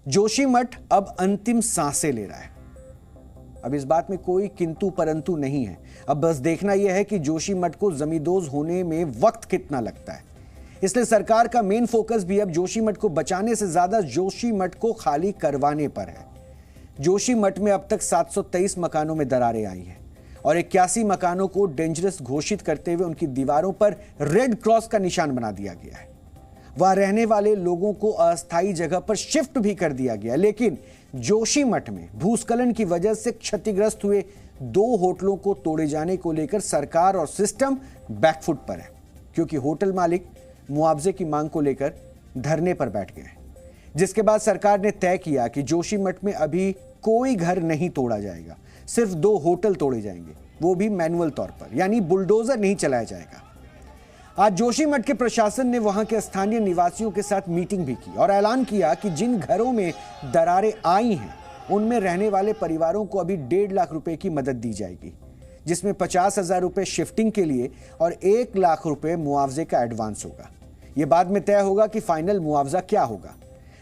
जोशीमठ अब अंतिम सांसें ले रहा है। अब इस बात में कोई किंतु परंतु नहीं है। अब बस देखना यह है कि जोशीमठ को जमींदोज होने में वक्त कितना लगता है। इसलिए सरकार का मेन फोकस भी अब जोशीमठ को बचाने से ज्यादा जोशीमठ को खाली करवाने पर है। जोशीमठ में अब तक 723 मकानों में दरारें आई हैं और 81 मकानों को डेंजरस घोषित करते हुए उनकी दीवारों पर रेड क्रॉस का निशान बना दिया गया है। वहां रहने वाले लोगों को अस्थायी जगह पर शिफ्ट भी कर दिया गया। लेकिन जोशीमठ में भूस्खलन की वजह से क्षतिग्रस्त हुए 2 होटलों को तोड़े जाने को लेकर सरकार और सिस्टम बैकफुट पर है, क्योंकि होटल मालिक मुआवजे की मांग को लेकर धरने पर बैठ गए। जिसके बाद सरकार ने तय किया कि जोशीमठ में अभी कोई घर नहीं तोड़ा जाएगा, सिर्फ 2 होटल तोड़े जाएंगे, वो भी मैनुअल तौर पर, यानी बुलडोजर नहीं चलाया जाएगा। आज जोशीमठ के प्रशासन ने वहां के स्थानीय निवासियों के साथ मीटिंग भी की और ऐलान किया कि जिन घरों में दरारें आई हैं उनमें रहने वाले परिवारों को अभी 1.5 लाख रुपए की मदद दी जाएगी, जिसमें 50,000 रुपए शिफ्टिंग के लिए और 1 लाख रुपए मुआवजे का एडवांस होगा। यह बाद में तय होगा कि फाइनल मुआवजा क्या होगा,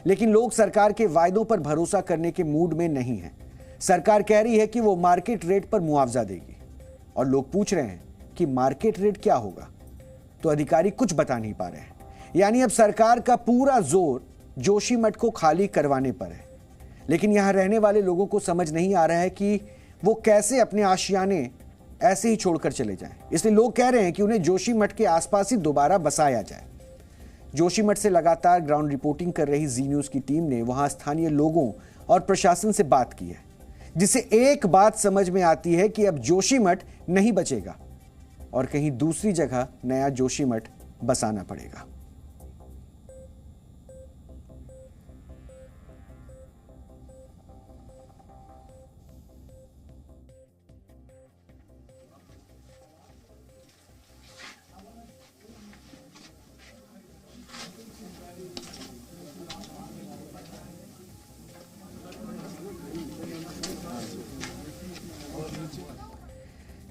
लेकिन लोग सरकार के वायदों पर भरोसा करने के मूड में नहीं है। सरकार कह रही है कि वो मार्केट रेट पर मुआवजा देगी और लोग पूछ रहे हैं कि मार्केट रेट क्या होगा, तो अधिकारी कुछ बता नहीं पा रहे हैं। यानी अब सरकार का पूरा जोर जोशीमठ को खाली करवाने पर है, लेकिन यहां रहने वाले लोगों को समझ नहीं आ रहा है कि वो कैसे अपने आशियाने ऐसे ही छोड़कर चले जाएं। इसलिए लोग कह रहे हैं कि उन्हें जोशीमठ के आसपास ही दोबारा बसाया जाए। जोशीमठ से लगातार ग्राउंड रिपोर्टिंग कर रही जी न्यूज की टीम ने वहां स्थानीय लोगों और प्रशासन से बात की है, जिससे एक बात समझ में आती है कि अब जोशीमठ नहीं बचेगा और कहीं दूसरी जगह नया जोशीमठ बसाना पड़ेगा।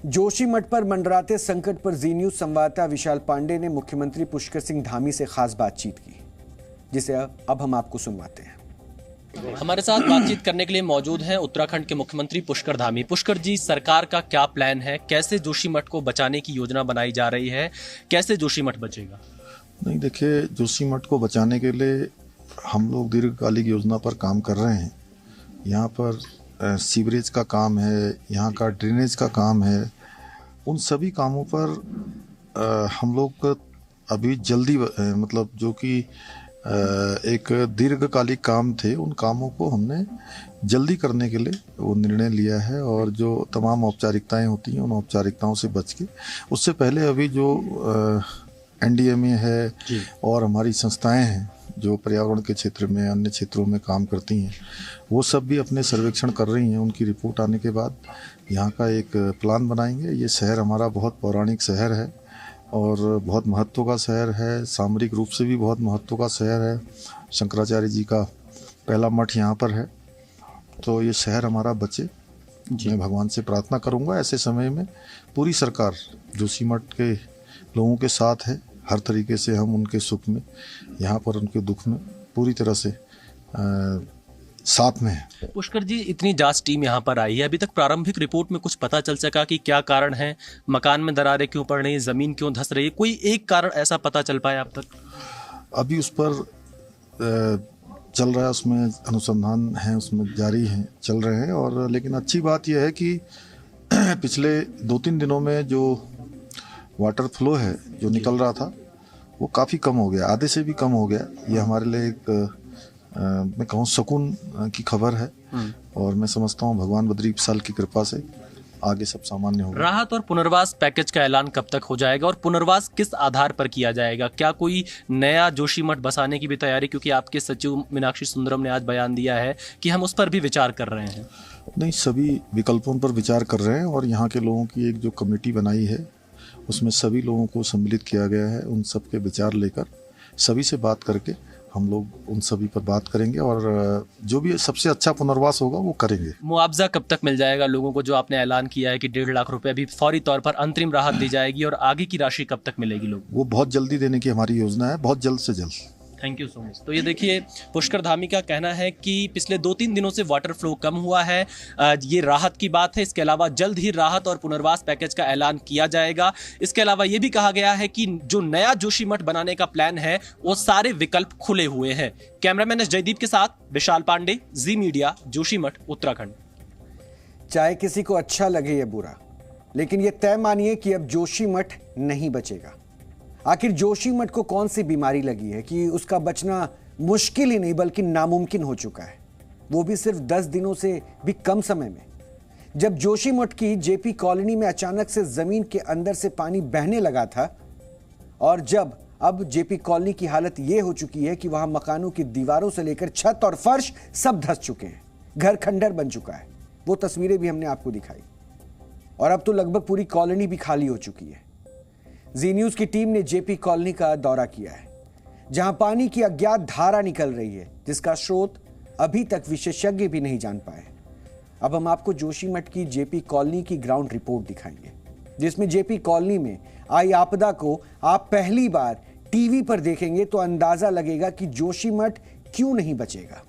जोशीमठ पर मंडराते संकट पर जी न्यूज संवाददाता विशाल पांडे ने मुख्यमंत्री पुष्कर सिंह धामी से खास बातचीत की, जिसे अब हम आपको सुनवाते हैं। हमारे साथ बातचीत करने के लिए मौजूद हैं उत्तराखंड के मुख्यमंत्री पुष्कर धामी। पुष्कर जी, सरकार का क्या प्लान है, कैसे जोशीमठ को बचाने की योजना बनाई जा रही है, कैसे जोशीमठ बचेगा? नहीं, देखिए, जोशीमठ को बचाने के लिए हम लोग दीर्घकालिक योजना पर काम कर रहे हैं। यहाँ पर सीवरेज का काम है, यहाँ का ड्रेनेज का काम है। उन सभी कामों पर हम लोग अभी जल्दी मतलब जो कि एक दीर्घकालिक काम थे, उन कामों को हमने जल्दी करने के लिए वो निर्णय लिया है। और जो तमाम औपचारिकताएं होती हैं, उन औपचारिकताओं से बच के उससे पहले अभी जो NDMA है और हमारी संस्थाएं हैं जो पर्यावरण के क्षेत्र में, अन्य क्षेत्रों में काम करती हैं, वो सब भी अपने सर्वेक्षण कर रही हैं। उनकी रिपोर्ट आने के बाद यहाँ का एक प्लान बनाएंगे। ये शहर हमारा बहुत पौराणिक शहर है और बहुत महत्व का शहर है, सामरिक रूप से भी बहुत महत्व का शहर है। शंकराचार्य जी का पहला मठ यहाँ पर है, तो ये शहर हमारा बचे। मैं भगवान से प्रार्थना करूँगा ऐसे समय में पूरी सरकार जोशीमठ के लोगों के साथ है। हर तरीके से हम उनके सुख में, यहाँ पर उनके दुख में पूरी तरह से साथ में है। पुष्कर जी, इतनी जांच टीम यहाँ पर आई है, अभी तक प्रारंभिक रिपोर्ट में कुछ पता चल सका कि क्या कारण है, मकान में दरारें क्यों पड़ रही हैं, जमीन क्यों धंस रही है? कोई एक कारण ऐसा पता चल पाया अब तक? अभी उस पर चल रहा है, उसमें अनुसंधान है, उसमें जारी है, चल रहे हैं। और लेकिन अच्छी बात यह है कि पिछले 2-3 दिनों में जो वाटर फ्लो है जो निकल रहा था वो काफ़ी कम हो गया, आधे से भी कम हो गया। ये हमारे लिए एक मैं कहूँ सुकून की खबर है और मैं समझता हूँ भगवान बद्री विशाल की कृपा से आगे सब सामान्य होगा। राहत और पुनर्वास पैकेज का ऐलान कब तक हो जाएगा और पुनर्वास किस आधार पर किया जाएगा? क्या कोई नया जोशीमठ बसाने की भी तैयारी, क्योंकि आपके सचिव मीनाक्षी सुंदरम ने आज बयान दिया है कि हम उस पर भी विचार कर रहे हैं? नहीं, सभी विकल्पों पर विचार कर रहे हैं और यहाँ के लोगों की एक जो कमेटी बनाई है उसमें सभी लोगों को सम्मिलित किया गया है। उन सब के विचार लेकर सभी से बात करके हम लोग उन सभी पर बात करेंगे और जो भी सबसे अच्छा पुनर्वास होगा वो करेंगे। मुआवजा कब तक मिल जाएगा लोगों को, जो आपने ऐलान किया है कि 1.5 लाख रुपए अभी फौरी तौर पर अंतरिम राहत दी जाएगी, और आगे की राशि कब तक मिलेगी लोग? वो बहुत जल्दी देने की हमारी योजना है, बहुत जल्द से जल्द। Thank you so much. तो ये देखिए, पुष्कर धामी का कहना है कि पिछले 2-3 दिनों से वाटर फ्लो कम हुआ है। ये राहत की बात है। इसके अलावा जल्द ही राहत और पुनर्वास पैकेज का ऐलान किया जाएगा। इसके अलावा ये भी कहा गया है कि जो नया जोशीमठ बनाने का प्लान है वो सारे विकल्प खुले हुए हैं। कैमरामैन एस जयदीप के साथ विशाल पांडे, जी मीडिया, जोशीमठ, उत्तराखंड। चाहे किसी को अच्छा लगे या बुरा, लेकिन यह तय मानिए कि अब जोशीमठ नहीं बचेगा। आखिर जोशीमठ को कौन सी बीमारी लगी है कि उसका बचना मुश्किल ही नहीं बल्कि नामुमकिन हो चुका है, वो भी सिर्फ 10 दिनों से भी कम समय में। जब जोशीमठ की जेपी कॉलोनी में अचानक से जमीन के अंदर से पानी बहने लगा था और जब अब जेपी कॉलोनी की हालत यह हो चुकी है कि वहां मकानों की दीवारों से लेकर छत और फर्श सब धंस चुके हैं, घर खंडर बन चुका है। वो तस्वीरें भी हमने आपको दिखाई और अब तो लगभग पूरी कॉलोनी भी खाली हो चुकी है। जी न्यूज की टीम ने जेपी कॉलोनी का दौरा किया है, जहां पानी की अज्ञात धारा निकल रही है, जिसका स्रोत अभी तक विशेषज्ञ भी नहीं जान पाए। अब हम आपको जोशीमठ की जेपी कॉलोनी की ग्राउंड रिपोर्ट दिखाएंगे, जिसमें जेपी कॉलोनी में आई आपदा को आप पहली बार टीवी पर देखेंगे तो अंदाजा लगेगा कि जोशीमठ क्यों नहीं बचेगा।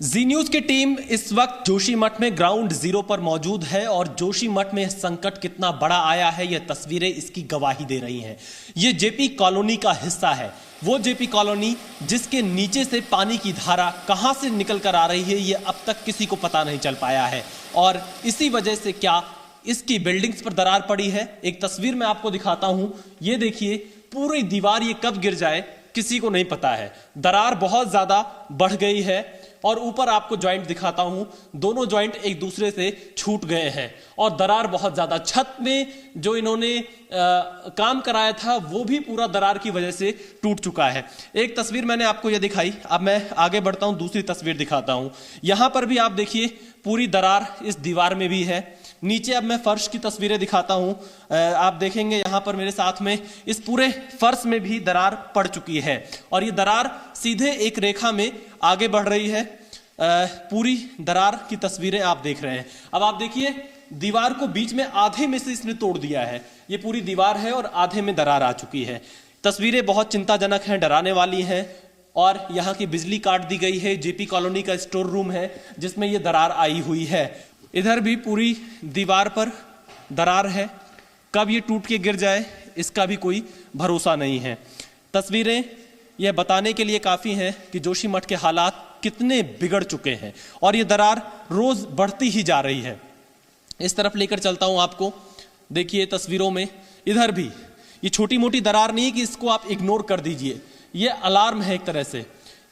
जी न्यूज की टीम इस वक्त जोशीमठ में ग्राउंड जीरो पर मौजूद है और जोशीमठ में संकट कितना बड़ा आया है ये तस्वीरें इसकी गवाही दे रही हैं। ये जेपी कॉलोनी का हिस्सा है, वो जेपी कॉलोनी जिसके नीचे से पानी की धारा कहां से निकल कर आ रही है ये अब तक किसी को पता नहीं चल पाया है। और इसी वजह से क्या इसकी बिल्डिंग्स पर दरार पड़ी है। एक तस्वीर मैं आपको दिखाता हूं, ये देखिए, पूरी दीवार ये कब गिर जाए किसी को नहीं पता है। दरार बहुत ज्यादा बढ़ गई है और ऊपर आपको जॉइंट दिखाता हूं, दोनों जॉइंट एक दूसरे से छूट गए हैं और दरार बहुत ज्यादा। छत में जो इन्होंने काम कराया था वो भी पूरा दरार की वजह से टूट चुका है। एक तस्वीर मैंने आपको ये दिखाई, अब मैं आगे बढ़ता हूं, दूसरी तस्वीर दिखाता हूं। यहां पर भी आप देखिए पूरी दरार इस दीवार में भी है। नीचे अब मैं फर्श की तस्वीरें दिखाता हूं, आप देखेंगे यहां पर मेरे साथ में इस पूरे फर्श में भी दरार पड़ चुकी है और ये दरार सीधे एक रेखा में आगे बढ़ रही है। पूरी दरार की तस्वीरें आप देख रहे हैं। अब आप देखिए दीवार को बीच में आधे में से इसने तोड़ दिया है। ये पूरी दीवार है और आधे में दरार आ चुकी है। तस्वीरें बहुत चिंताजनक हैं, डराने वाली हैं। और यहाँ की बिजली काट दी गई है। जेपी कॉलोनी का स्टोर रूम है जिसमें ये दरार आई हुई है। इधर भी पूरी दीवार पर दरार है, कब ये टूट के गिर जाए इसका भी कोई भरोसा नहीं है। तस्वीरें यह बताने के लिए काफ़ी हैं कि जोशीमठ के हालात कितने बिगड़ चुके हैं और ये दरार रोज बढ़ती ही जा रही है। इस तरफ लेकर चलता हूं आपको, देखिए तस्वीरों में इधर भी ये छोटी मोटी दरार नहीं है कि इसको आप इग्नोर कर दीजिए, ये अलार्म है एक तरह से।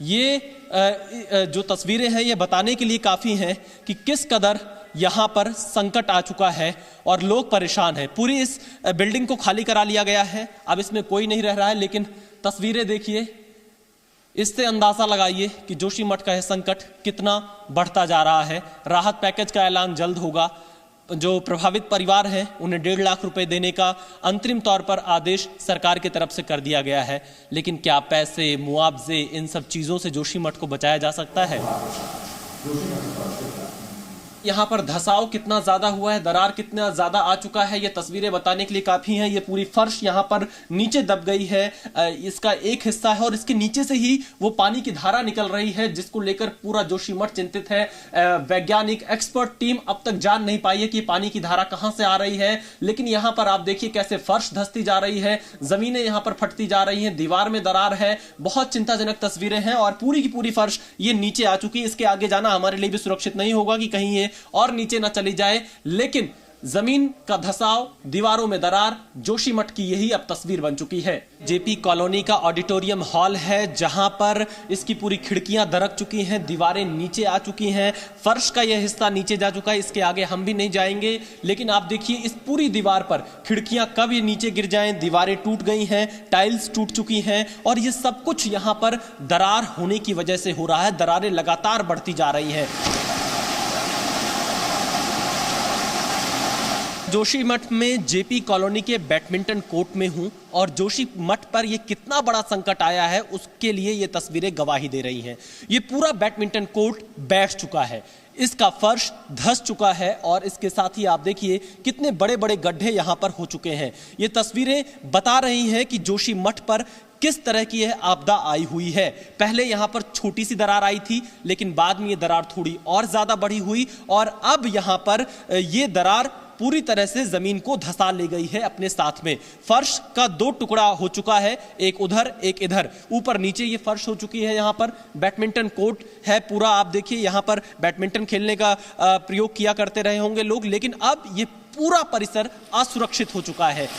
ये जो तस्वीरें हैं ये बताने के लिए काफ़ी हैं कि किस कदर यहाँ पर संकट आ चुका है और लोग परेशान हैं। पूरी इस बिल्डिंग को खाली करा लिया गया है, अब इसमें कोई नहीं रह रहा है। लेकिन तस्वीरें देखिए, इससे अंदाजा लगाइए कि जोशीमठ का यह संकट कितना बढ़ता जा रहा है। राहत पैकेज का ऐलान जल्द होगा। जो प्रभावित परिवार हैं उन्हें 1.5 लाख रुपए देने का अंतरिम तौर पर आदेश सरकार की तरफ से कर दिया गया है। लेकिन क्या पैसे, मुआवजे, इन सब चीज़ों से जोशीमठ को बचाया जा सकता है? यहाँ पर धसाव कितना ज्यादा हुआ है, दरार कितना ज्यादा आ चुका है, ये तस्वीरें बताने के लिए काफी हैं। ये पूरी फर्श यहाँ पर नीचे दब गई है, इसका एक हिस्सा है और इसके नीचे से ही वो पानी की धारा निकल रही है जिसको लेकर पूरा जोशीमठ चिंतित है। वैज्ञानिक एक्सपर्ट टीम अब तक जान नहीं पाई है कि पानी की धारा कहां से आ रही है। लेकिन यहाँ पर आप देखिए कैसे फर्श धसती जा रही है, जमीनें यहाँ पर फटती जा रही हैं, दीवार में दरार है। बहुत चिंताजनक तस्वीरें हैं और पूरी की पूरी फर्श ये नीचे आ चुकी है। इसके आगे जाना हमारे लिए भी सुरक्षित नहीं होगा कि कहीं ये और नीचे ना चली जाए। लेकिन जमीन का धसाव, दीवारों में दरार, जोशीमठ की यही अब तस्वीर बन चुकी है। जेपी कॉलोनी का ऑडिटोरियम हॉल है जहां पर इसकी पूरी खिड़कियां दरक चुकी हैं, दीवारें नीचे आ चुकी हैं, फर्श का यह हिस्सा नीचे जा चुका है। इसके आगे हम भी नहीं जाएंगे। लेकिन आप देखिए इस पूरी दीवार पर खिड़कियां कब ये नीचे गिर जाएं, दीवारें टूट गई हैं, टाइल्स टूट चुकी हैं और ये सब कुछ यहां पर दरार होने की वजह से हो रहा है। दरारें लगातार बढ़ती जा रही है। जोशीमठ में जेपी कॉलोनी के बैडमिंटन कोर्ट में हूं और जोशीमठ पर यह कितना बड़ा संकट आया है उसके लिए ये तस्वीरें गवाही दे रही हैं। ये पूरा बैडमिंटन कोर्ट बैठ चुका है, इसका फर्श धंस चुका है और इसके साथ ही आप देखिए कितने बड़े बड़े गड्ढे यहां पर हो चुके हैं। ये तस्वीरें बता रही हैं कि जोशीमठ पर किस तरह की यह आपदा आई हुई है। पहले यहां पर छोटी सी दरार आई थी, लेकिन बाद में यह दरार थोड़ी और ज्यादा बढ़ी हुई और अब यहां पर यह दरार पूरी तरह से जमीन को धंसा ले गई है अपने साथ में। फर्श का 2 टुकड़ा हो चुका है, एक उधर एक इधर, ऊपर नीचे ये फर्श हो चुकी है। यहाँ पर बैडमिंटन कोर्ट है पूरा, आप देखिए यहाँ पर बैडमिंटन खेलने का प्रयोग किया करते रहे होंगे लोग, लेकिन अब ये पूरा परिसर असुरक्षित हो चुका है।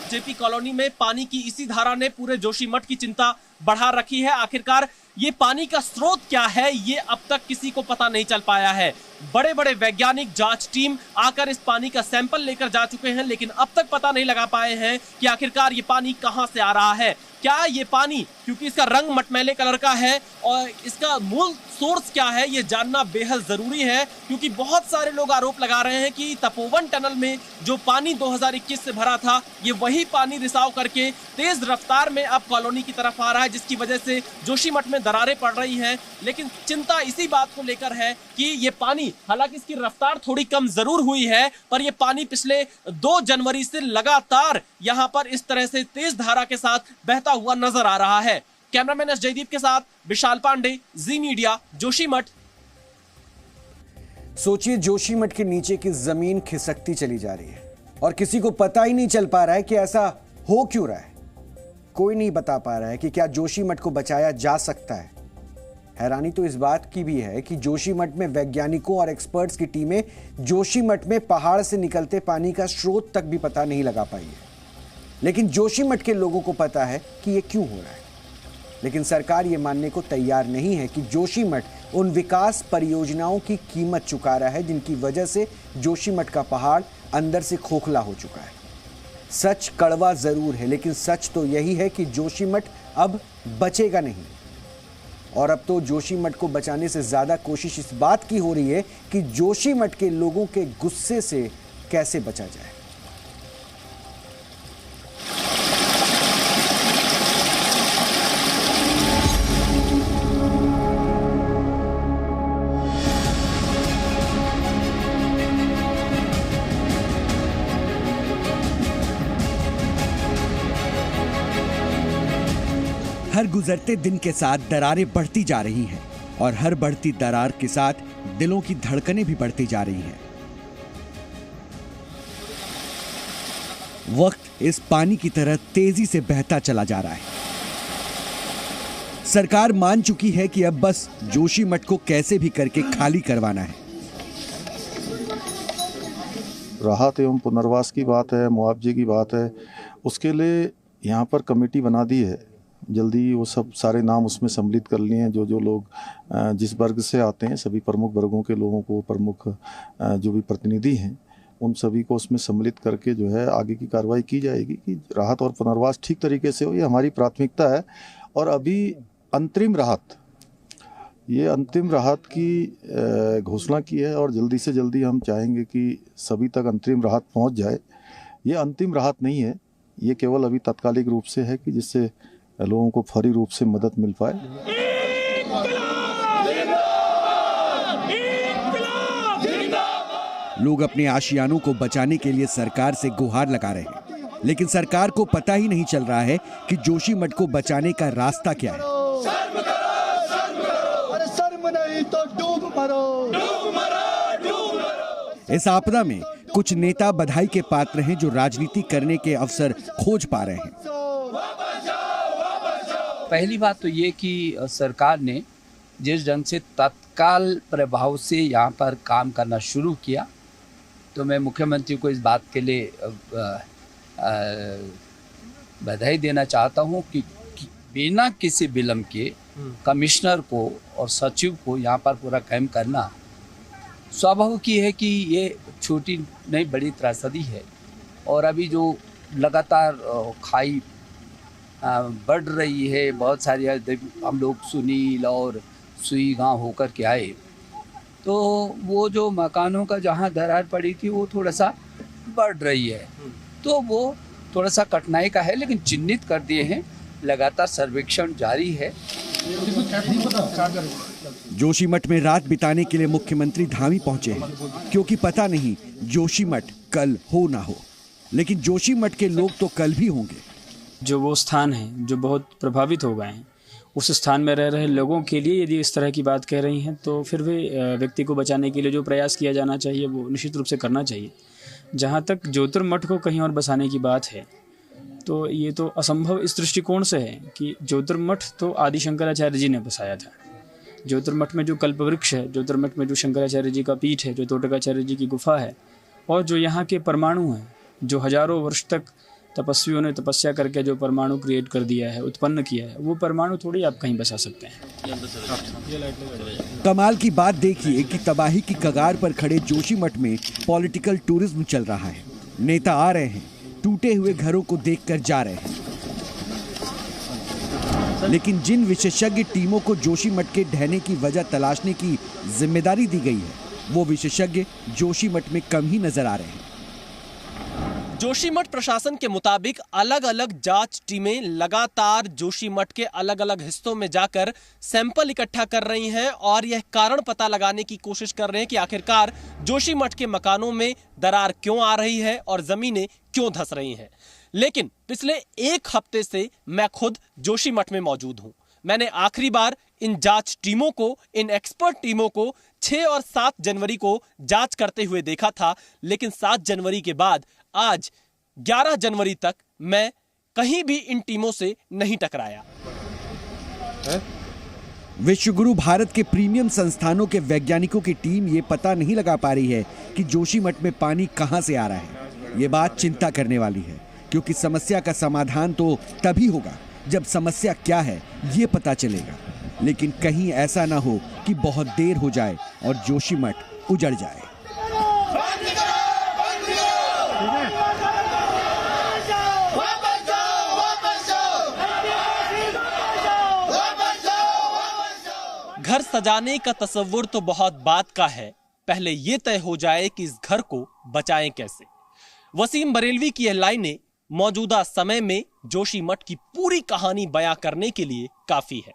जेपी कॉलोनी में पानी की इसी धारा ने पूरे जोशीमठ की चिंता बढ़ा रखी है। आखिरकार ये पानी का स्रोत क्या है, ये अब तक किसी को पता नहीं चल पाया है। बड़े बड़े वैज्ञानिक जांच टीम आकर इस पानी का सैंपल लेकर जा चुके हैं, लेकिन अब तक पता नहीं लगा पाए हैं कि आखिरकार ये पानी कहां से आ रहा है। क्या ये पानी, क्योंकि इसका रंग मटमैले कलर का है, और इसका मूल सोर्स क्या है ये जानना बेहद जरूरी है, क्योंकि बहुत सारे लोग आरोप लगा रहे हैं कि तपोवन टनल में जो पानी 2021 से भरा था, ये वही पानी रिसाव करके तेज रफ्तार में अब कॉलोनी की तरफ आ रहा है, जिसकी वजह से जोशीमठ में दरारें पड़ रही हैं। लेकिन चिंता इसी बात को लेकर है कि ये पानी, हालांकि इसकी रफ्तार थोड़ी कम जरूर हुई है, पर ये पानी पिछले 2 जनवरी से लगातार यहाँ पर इस तरह से तेज धारा के साथ बहता हुआ नजर आ रहा है। कैमरामैन एस जयदीप के साथ विशाल पांडे, जी मीडिया, जोशीमठ। सोचिए, जोशीमठ के नीचे की जमीन खिसकती चली जा रही है और किसी को पता ही नहीं चल पा रहा है कि ऐसा हो क्यों रहा है। कोई नहीं बता पा रहा है कि क्या जोशीमठ को बचाया जा सकता है। हैरानी तो इस बात की भी है कि जोशीमठ में वैज्ञानिकों और एक्सपर्ट्स की टीमें जोशीमठ में पहाड़ से निकलते पानी का स्रोत तक भी पता नहीं लगा पाई है। लेकिन जोशीमठ के लोगों को पता है कि यह क्यों हो रहा है। लेकिन सरकार यह मानने को तैयार नहीं है कि जोशीमठ उन विकास परियोजनाओं की कीमत चुका रहा है जिनकी वजह से जोशीमठ का पहाड़ अंदर से खोखला हो चुका है। सच कड़वा जरूर है, लेकिन सच तो यही है कि जोशीमठ अब बचेगा नहीं। और अब तो जोशीमठ को बचाने से ज्यादा कोशिश इस बात की हो रही है कि जोशीमठ के लोगों के गुस्से से कैसे बचा जाए। हर गुजरते दिन के साथ दरारें बढ़ती जा रही हैं और हर बढ़ती दरार के साथ दिलों की धड़कनें भी बढ़ती जा रही हैं। वक्त इस पानी की तरह तेजी से बहता चला जा रहा है। सरकार मान चुकी है कि अब बस जोशीमठ को कैसे भी करके खाली करवाना है। राहत एवं पुनर्वास की बात है, मुआवजे की बात है, उसके लिए यहाँ पर कमेटी बना दी है। जल्दी वो सब सारे नाम उसमें सम्मिलित कर लिए हैं। जो लोग जिस वर्ग से आते हैं, सभी प्रमुख वर्गों के लोगों को, प्रमुख जो भी प्रतिनिधि हैं, उन सभी को उसमें सम्मिलित करके जो है आगे की कार्रवाई की जाएगी कि राहत और पुनर्वास ठीक तरीके से हो। ये हमारी प्राथमिकता है। और अभी अंतरिम राहत की घोषणा की है और जल्दी से जल्दी हम चाहेंगे कि सभी तक अंतरिम राहत पहुंच जाए। ये अंतिम राहत नहीं है, ये केवल अभी तात्कालिक रूप से है कि जिससे लोगों को फौरी रूप से मदद मिल पाए। लोग अपने आशियानों को बचाने के लिए सरकार से गुहार लगा रहे हैं, लेकिन सरकार को पता ही नहीं चल रहा है कि जोशीमठ को बचाने का रास्ता क्या है। इस आपदा में कुछ नेता बधाई के पात्र हैं जो राजनीति करने के अवसर खोज पा रहे हैं। पहली बात तो ये कि सरकार ने जिस ढंग से तत्काल प्रभाव से यहाँ पर काम करना शुरू किया, तो मैं मुख्यमंत्री को इस बात के लिए बधाई देना चाहता हूँ कि बिना किसी विलंब के कमिश्नर को और सचिव को यहाँ पर पूरा काम करना स्वाभाविक ही है कि ये छोटी नहीं बड़ी त्रासदी है। और अभी जो लगातार खाई बढ़ रही है, बहुत सारी हम लोग सुनील और सुई गांव होकर के आए, तो वो जो मकानों का जहां दरार पड़ी थी वो थोड़ा सा बढ़ रही है, तो वो थोड़ा सा कठिनाई का है, लेकिन चिन्हित कर दिए हैं। लगातार सर्वेक्षण जारी है। जोशीमठ में रात बिताने के लिए मुख्यमंत्री धामी पहुंचे हैं, क्योंकि पता नहीं जोशीमठ कल हो ना हो। लेकिन जोशीमठ के लोग तो कल भी होंगे। जो वो स्थान है जो बहुत प्रभावित हो गए हैं, उस स्थान में रह रहे लोगों के लिए यदि इस तरह की बात कह रही हैं तो फिर वे व्यक्ति को बचाने के लिए जो प्रयास किया जाना चाहिए वो निश्चित रूप से करना चाहिए। जहाँ तक ज्योतिर्मठ को कहीं और बसाने की बात है तो ये तो असंभव इस दृष्टिकोण से है कि ज्योतिर्मठ तो आदि शंकराचार्य जी ने बसाया था। ज्योतिर्मठ में जो कल्पवृक्ष है, ज्योतिर्मठ में जो शंकराचार्य जी का पीठ है, जो तोटकाचार्य जी की गुफा है और जो यहाँ के परमाणु हैं, जो हजारों वर्ष तक तपस्वियों ने तपस्या करके जो परमाणु क्रिएट कर दिया है, उत्पन्न किया है, वो परमाणु थोड़ी आप कहीं बसा सकते हैं। कमाल की बात देखिए कि तबाही की कगार पर खड़े जोशीमठ में पॉलिटिकल टूरिज्म चल रहा है। नेता आ रहे हैं, टूटे हुए घरों को देखकर जा रहे हैं, लेकिन जिन विशेषज्ञ टीमों को जोशीमठ के ढहने की वजह तलाशने की जिम्मेदारी दी गई है, वो विशेषज्ञ जोशीमठ में कम ही नजर आ रहे हैं। जोशीमठ प्रशासन के मुताबिक अलग अलग जांच टीमें लगातार जोशीमठ के अलग अलग हिस्सों में जाकर सैंपल इकट्ठा कर रही हैं और यह कारण पता लगाने की कोशिश कर रहे हैं कि आखिरकार जोशीमठ के मकानों में दरार क्यों आ रही है और जमीनें क्यों धंस रही हैं। लेकिन पिछले एक हफ्ते से मैं खुद जोशीमठ में मौजूद हूं। मैंने आखिरी बार इन जांच टीमों को, इन एक्सपर्ट टीमों को 6 और 7 जनवरी को जांच करते हुए देखा था, लेकिन 7 जनवरी के बाद आज 11 जनवरी तक मैं कहीं भी इन टीमों से नहीं टकराया। विश्वगुरु भारत के प्रीमियम संस्थानों के वैज्ञानिकों की टीम ये पता नहीं लगा पा रही है कि जोशीमठ में पानी कहां से आ रहा है। ये बात चिंता करने वाली है, क्योंकि समस्या का समाधान तो तभी होगा जब समस्या क्या है ये पता चलेगा। लेकिन कहीं ऐसा ना हो कि बहुत देर हो जाए और जोशीमठ उजड़ जाए। घर सजाने का तस्वुर तो बहुत बात का है, पहले ये तय हो जाए कि इस घर को बचाएं कैसे। वसीम बरेलवी की यह लाइनें मौजूदा समय में जोशीमठ की पूरी कहानी बयां करने के लिए काफी है।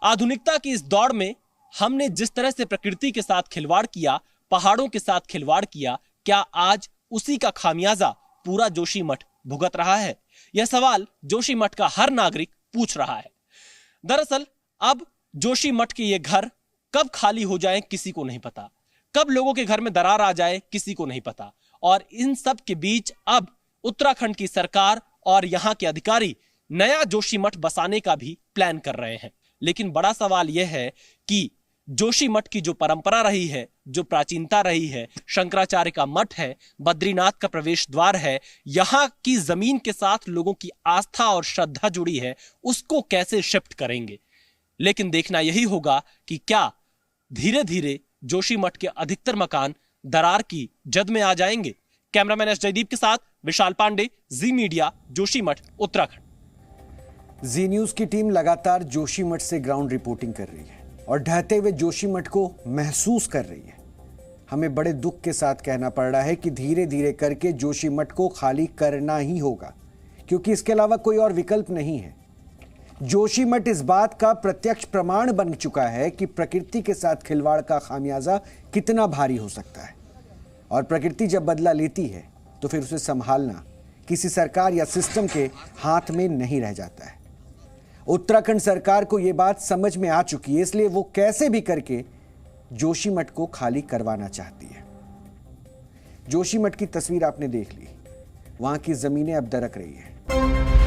आधुनिकता की इस दौड़ में हमने जिस तरह से प्रकृति के साथ खिलवाड़ किया, पहाड़ों के साथ खिलवाड़ किया, क्या आज उसी का खामियाजा पूरा जोशीमठ भुगत रहा है? यह सवाल जोशीमठ का हर नागरिक पूछ रहा है। दरअसल अब जोशीमठ के ये घर कब खाली हो जाएं किसी को नहीं पता, कब लोगों के घर में दरार आ जाए किसी को नहीं पता। और इन सब के बीच अब उत्तराखंड की सरकार और यहां के अधिकारी नया जोशीमठ बसाने का भी प्लान कर रहे हैं। लेकिन बड़ा सवाल यह है कि जोशीमठ की जो परंपरा रही है, जो प्राचीनता रही है, शंकराचार्य का मठ है, बद्रीनाथ का प्रवेश द्वार है, यहां की जमीन के साथ लोगों की आस्था और श्रद्धा जुड़ी है, उसको कैसे शिफ्ट करेंगे। लेकिन देखना यही होगा कि क्या धीरे धीरे जोशीमठ के अधिकतर मकान दरार की जद में आ जाएंगे। कैमरामैन एस जयदीप के साथ विशाल पांडे, जी मीडिया, जोशीमठ, उत्तराखंड। जी न्यूज की टीम लगातार जोशीमठ से ग्राउंड रिपोर्टिंग कर रही है और ढहते हुए जोशीमठ को महसूस कर रही है। हमें बड़े दुख के साथ कहना पड़ रहा है कि धीरे धीरे करके जोशीमठ को खाली करना ही होगा, क्योंकि इसके अलावा कोई और विकल्प नहीं है। जोशीमठ इस बात का प्रत्यक्ष प्रमाण बन चुका है कि प्रकृति के साथ खिलवाड़ का खामियाजा कितना भारी हो सकता है। और प्रकृति जब बदला लेती है तो फिर उसे संभालना किसी सरकार या सिस्टम के हाथ में नहीं रह जाता है। उत्तराखंड सरकार को यह बात समझ में आ चुकी है, इसलिए वो कैसे भी करके जोशीमठ को खाली करवाना चाहती है। जोशीमठ की तस्वीर आपने देख ली, वहां की जमीनें अब दरक रही है।